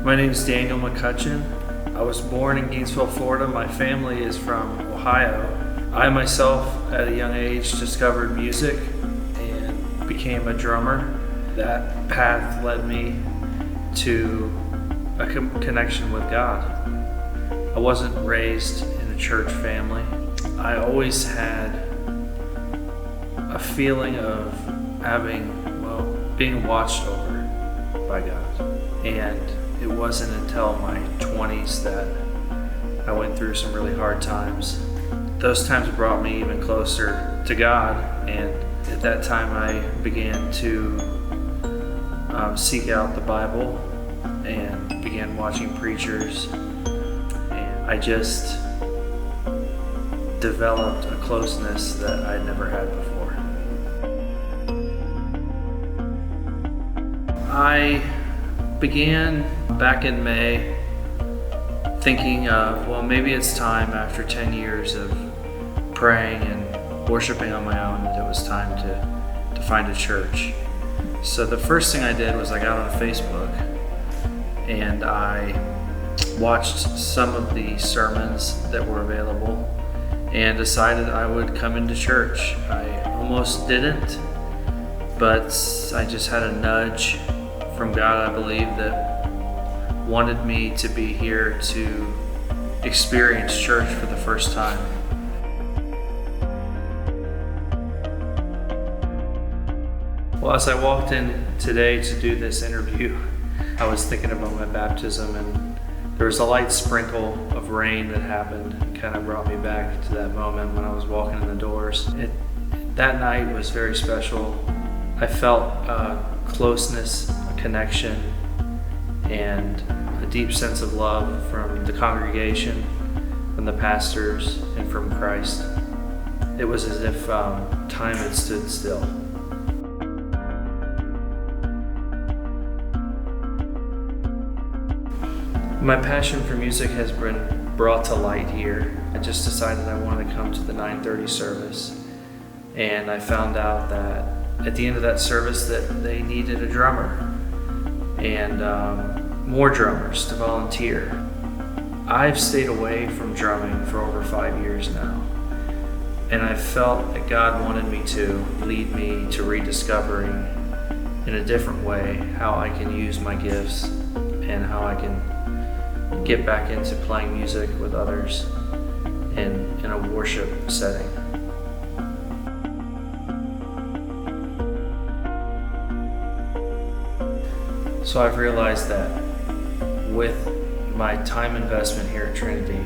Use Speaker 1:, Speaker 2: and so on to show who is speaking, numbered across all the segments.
Speaker 1: My name is Daniel McCutcheon. I was born in Gainesville, Florida. My family is from Ohio. I myself, at a young age, discovered music and became a drummer. That path led me to a connection with God. I wasn't raised in a church family. I always had a feeling of being watched over by God. And it wasn't until my 20s that I went through some really hard times. Those times brought me even closer to God, and at that time I began to seek out the Bible and began watching preachers, and I just developed a closeness that I'd never had before. I began back in May thinking of, well, maybe it's time after 10 years of praying and worshiping on my own that it was time to find a church. So the first thing I did was I got on Facebook and I watched some of the sermons that were available and decided I would come into church. I almost didn't, but I just had a nudge from God, I believe, that wanted me to be here to experience church for the first time. Well, as I walked in today to do this interview, I was thinking about my baptism, and there was a light sprinkle of rain that happened and kind of brought me back to that moment when I was walking in the doors. That night was very special. I felt a closeness, a connection, and a deep sense of love from the congregation, from the pastors, and from Christ. It was as if time had stood still. My passion for music has been brought to light here. I just decided I wanted to come to the 9:30 service, and I found out that at the end of that service that they needed a drummer and more drummers to volunteer. I've stayed away from drumming for over 5 years now, and I felt that God wanted me to lead me to rediscovering in a different way how I can use my gifts and how I can get back into playing music with others in a worship setting. So I've realized that with my time investment here at Trinity,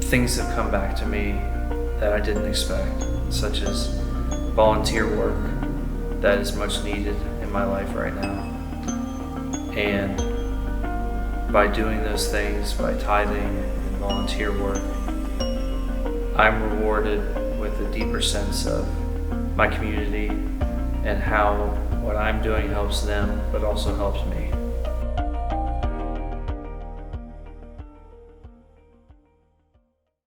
Speaker 1: things have come back to me that I didn't expect, such as volunteer work that is much needed in my life right now. And by doing those things, by tithing and volunteer work, I'm rewarded with a deeper sense of my community and how what I'm doing helps them, but also helps me.